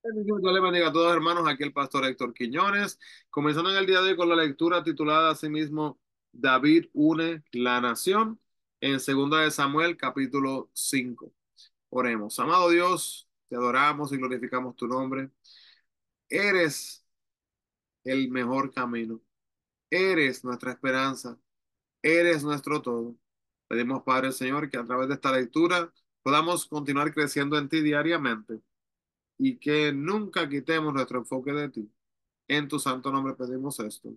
Dios le bendiga a todos, hermanos. Aquí el pastor Héctor Quiñones. Comenzando en el día de hoy con la lectura titulada asimismo David une la nación en Segunda de Samuel, capítulo 5. Oremos. Amado Dios, te adoramos y glorificamos tu nombre. Eres el mejor camino. Eres nuestra esperanza. Eres nuestro todo. Pedimos, Padre Señor, que a través de esta lectura podamos continuar creciendo en ti diariamente y que nunca quitemos nuestro enfoque de ti. En tu santo nombre pedimos esto.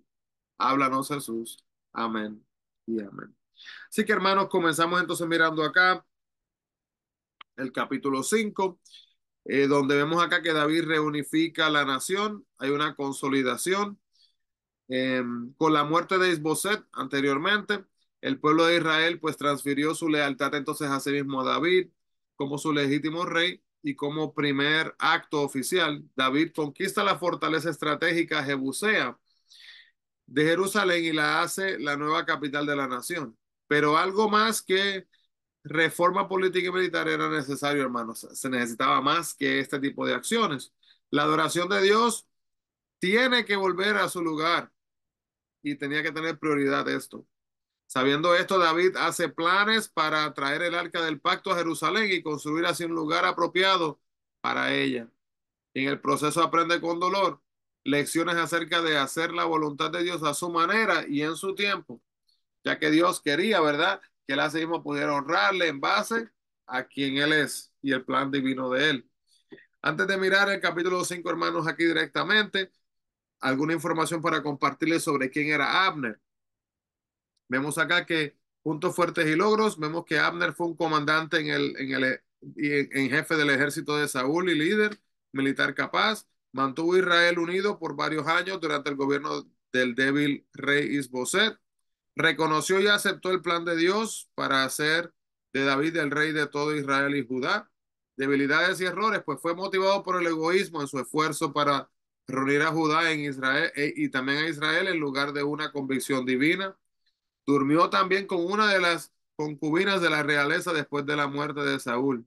Háblanos, Jesús. Amén y amén. Así que, hermanos, comenzamos entonces mirando acá el capítulo 5, donde vemos acá que David reunifica la nación. Hay una consolidación. Eh, con la muerte de Isboset anteriormente, el pueblo de Israel pues transfirió su lealtad entonces a sí mismo a David como su legítimo rey y como primer acto oficial, David conquista la fortaleza estratégica Jebusea de Jerusalén y la hace la nueva capital de la nación. Pero algo más que reforma política y militar era necesario, hermanos. Se necesitaba más que este tipo de acciones. La adoración de Dios tiene que volver a su lugar y tenía que tener prioridad esto. Sabiendo esto, David hace planes para traer el arca del pacto a Jerusalén y construir así un lugar apropiado para ella. En el proceso aprende con dolor lecciones acerca de hacer la voluntad de Dios a su manera y en su tiempo, ya que Dios quería, ¿verdad? Que él así mismo pudiera honrarle en base a quien él es y el plan divino de él. Antes de mirar el capítulo 5, hermanos, aquí directamente, alguna información para compartirles sobre quién era Abner. Vemos acá que puntos fuertes y logros, vemos que Abner fue un comandante en jefe del ejército de Saúl y líder militar capaz, mantuvo a Israel unido por varios años durante el gobierno del débil rey Isboset, reconoció y aceptó el plan de Dios para hacer de David el rey de todo Israel y Judá. Debilidades y errores, pues fue motivado por el egoísmo en su esfuerzo para reunir a Judá en Israel y también a Israel en lugar de una convicción divina. Durmió también con una de las concubinas de la realeza después de la muerte de Saúl.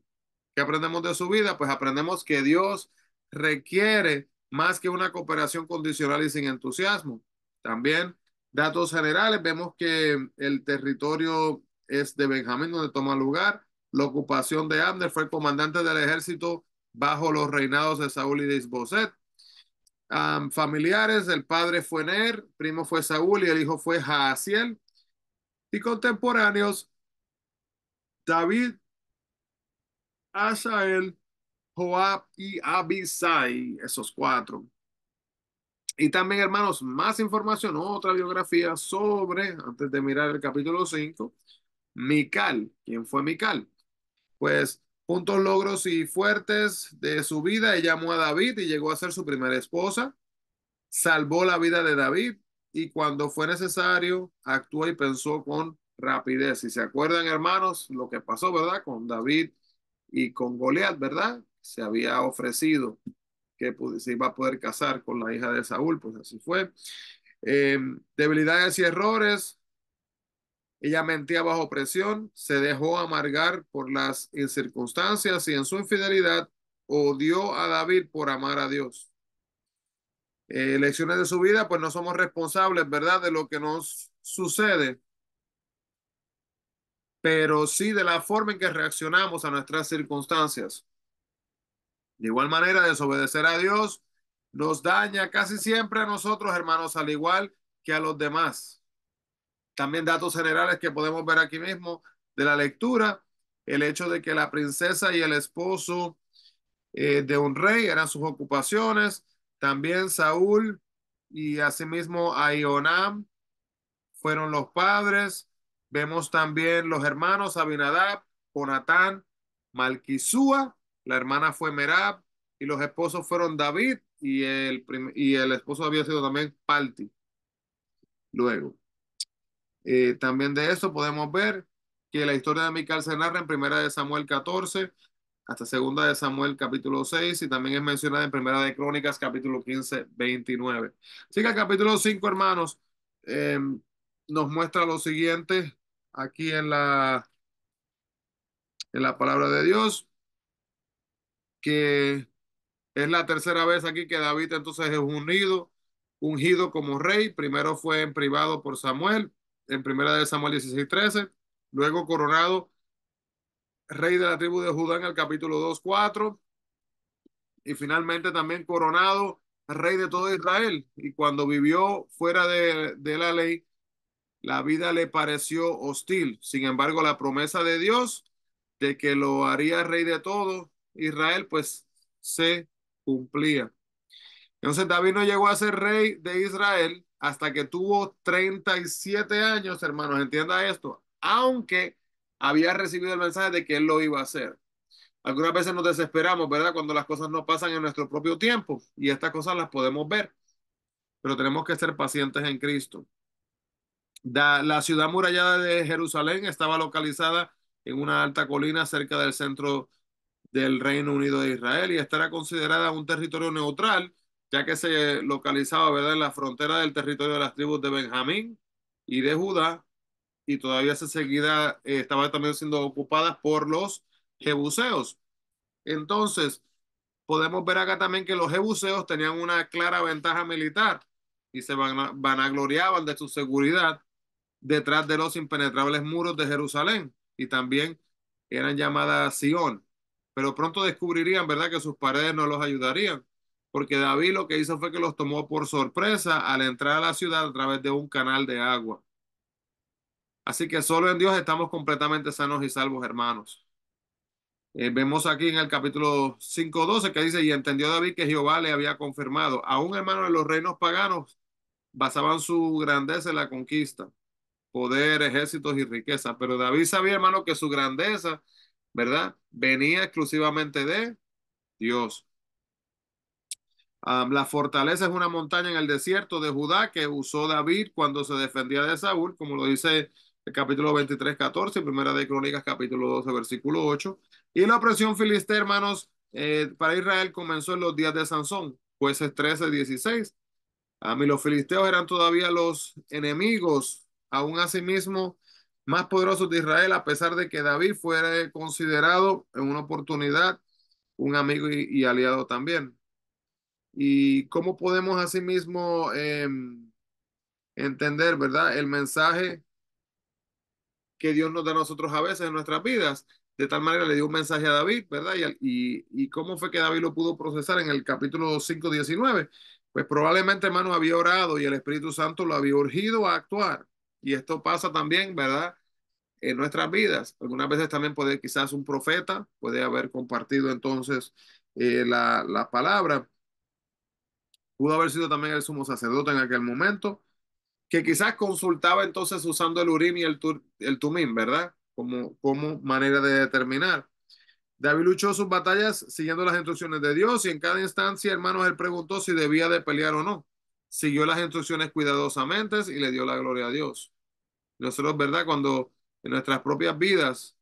¿Qué aprendemos de su vida? Pues aprendemos que Dios requiere más que una cooperación condicional y sin entusiasmo. También, datos generales, vemos que el territorio es de Benjamín, donde toma lugar. La ocupación de Abner fue el comandante del ejército bajo los reinados de Saúl y de Isboset. Familiares, el padre fue Ner, primo fue Saúl y el hijo fue Jaasiel. Y contemporáneos, David, Asael, Joab y Abisai, esos cuatro. Y también, hermanos, más información, otra biografía sobre, antes de mirar el capítulo 5, Mical. ¿Quién fue Mical? Pues puntos, logros y fuertes de su vida. Ella amó a David y llegó a ser su primera esposa. Salvó la vida de David y cuando fue necesario actuó y pensó con rapidez. Si se acuerdan, hermanos, lo que pasó, ¿verdad? Con David y con Goliat, ¿verdad? Se había ofrecido que se iba a poder casar con la hija de Saúl, pues así fue. Debilidades y errores. Ella mentía bajo presión, se dejó amargar por las circunstancias y en su infidelidad odió a David por amar a Dios. Lecciones de su vida, pues no somos responsables, ¿verdad?, de lo que nos sucede, pero sí de la forma en que reaccionamos a nuestras circunstancias. De igual manera, desobedecer a Dios nos daña casi siempre a nosotros, hermanos, al igual que a los demás. También datos generales que podemos ver aquí mismo de la lectura, el hecho de que la princesa y el esposo de un rey eran sus ocupaciones, también Saúl y asimismo Aionam fueron los padres. Vemos también los hermanos Abinadab, Jonatán, Malquisúa, la hermana fue Merab, y los esposos fueron David y el esposo había sido también Palti. Luego, también de eso podemos ver que la historia de Mical se narra en Primera de Samuel 14 hasta Segunda de Samuel capítulo 6 y también es mencionada en Primera de Crónicas capítulo 15 29. Así que el capítulo 5, hermanos, eh, nos muestra lo siguiente aquí en la palabra de Dios, que Es la tercera vez aquí que David entonces es ungido como rey. Primero fue en privado por Samuel, en primera de Samuel 16:13. Luego coronado rey de la tribu de Judá en el capítulo 2:4. Y finalmente también coronado rey de todo Israel. Y cuando vivió fuera de la ley, la vida le pareció hostil. Sin embargo, la promesa de Dios de que lo haría rey de todo Israel, pues se cumplía. Entonces David no llegó a ser rey de Israel hasta que tuvo 37 años, hermanos, entienda esto, aunque había recibido el mensaje de que él lo iba a hacer. Algunas veces nos desesperamos, ¿verdad? Cuando las cosas no pasan en nuestro propio tiempo y estas cosas las podemos ver, pero tenemos que ser pacientes en Cristo. La ciudad murallada de Jerusalén estaba localizada en una alta colina cerca del centro del Reino Unido de Israel y esta era considerada un territorio neutral, ya que se localizaba, ¿verdad?, en la frontera del territorio de las tribus de Benjamín y de Judá y todavía se seguida, estaba también siendo ocupada por los jebuseos. Entonces, podemos ver acá también que los jebuseos tenían una clara ventaja militar y se vanagloriaban de su seguridad detrás de los impenetrables muros de Jerusalén y también eran llamadas Sión. Pero pronto descubrirían, ¿verdad?, que sus paredes no los ayudarían, porque David lo que hizo fue que los tomó por sorpresa al entrar a la ciudad a través de un canal de agua. Así que solo en Dios estamos completamente sanos y salvos, hermanos. Vemos aquí en el capítulo 5:12 que dice, y entendió David que Jehová le había confirmado. Aún, hermanos, de los reinos paganos basaban su grandeza en la conquista, poder, ejércitos y riqueza. Pero David sabía, hermano, que su grandeza, ¿verdad?, venía exclusivamente de Dios. La fortaleza es una montaña en el desierto de Judá que usó David cuando se defendía de Saúl, como lo dice el capítulo 23:14, primera de Crónicas, capítulo 12, versículo 8. Y la opresión filistea, hermanos, para Israel comenzó en los días de Sansón, jueces 13:16. Y los filisteos eran todavía los enemigos, aún asimismo más poderosos de Israel, a pesar de que David fuera considerado en una oportunidad un amigo y aliado también. Y cómo podemos asimismo entender, ¿verdad?, el mensaje que Dios nos da a nosotros a veces en nuestras vidas. De tal manera le dio un mensaje a David, ¿verdad? Y cómo fue que David lo pudo procesar en el capítulo 5:19. Pues probablemente, hermano, había orado y el Espíritu Santo lo había urgido a actuar. Y esto pasa también, ¿verdad?, en nuestras vidas. Algunas veces también puede quizás un profeta, puede haber compartido entonces la palabra. Pudo haber sido también el sumo sacerdote en aquel momento, que quizás consultaba entonces usando el Urim y el Tumim, ¿verdad? Como manera de determinar. David luchó sus batallas siguiendo las instrucciones de Dios y en cada instancia, hermanos, él preguntó si debía de pelear o no. Siguió las instrucciones cuidadosamente y le dio la gloria a Dios. Nosotros, ¿verdad? Cuando en nuestras propias vidas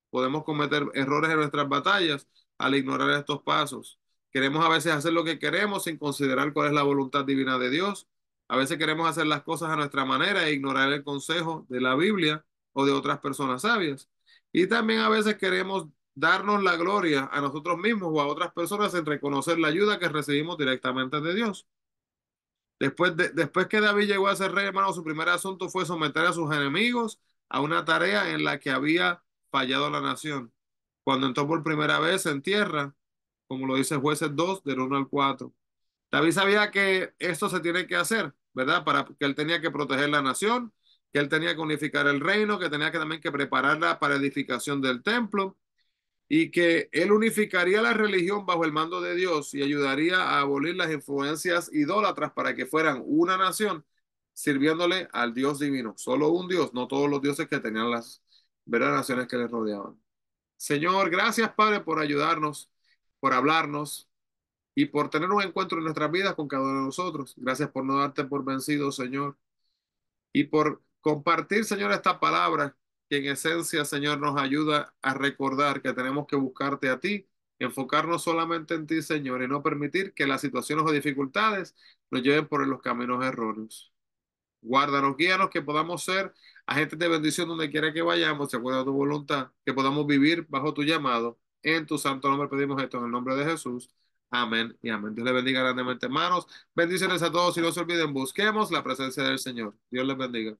podemos cometer errores en nuestras batallas al ignorar estos pasos. Queremos a veces hacer lo que queremos sin considerar cuál es la voluntad divina de Dios. A veces queremos hacer las cosas a nuestra manera e ignorar el consejo de la Biblia o de otras personas sabias. Y también a veces queremos darnos la gloria a nosotros mismos o a otras personas en reconocer la ayuda que recibimos directamente de Dios. Después que David llegó a ser rey, hermano, su primer asunto fue someter a sus enemigos a una tarea en la que había fallado la nación. Cuando entró por primera vez en tierra, como lo dice Jueces 2, del 1 al 4. David sabía que esto se tiene que hacer, ¿verdad? Para que él tenía que proteger la nación, que él tenía que unificar el reino, que tenía que también que prepararla para edificación del templo y que él unificaría la religión bajo el mando de Dios y ayudaría a abolir las influencias idólatras para que fueran una nación sirviéndole al Dios divino. Solo un Dios, no todos los dioses que tenían las veras naciones que les rodeaban. Señor, gracias, Padre, por ayudarnos, por hablarnos y por tener un encuentro en nuestras vidas con cada uno de nosotros. Gracias por no darte por vencido, Señor, y por compartir, Señor, esta palabra que en esencia, Señor, nos ayuda a recordar que tenemos que buscarte a ti, enfocarnos solamente en ti, Señor, y no permitir que las situaciones o dificultades nos lleven por los caminos erróneos. Guárdanos, guíanos, que podamos ser agentes de bendición donde quiera que vayamos, de acuerdo a tu voluntad, que podamos vivir bajo tu llamado. En tu santo nombre pedimos esto, en el nombre de Jesús. Amén y amén. Dios les bendiga grandemente, hermanos. Bendiciones a todos y no se olviden, busquemos la presencia del Señor. Dios les bendiga.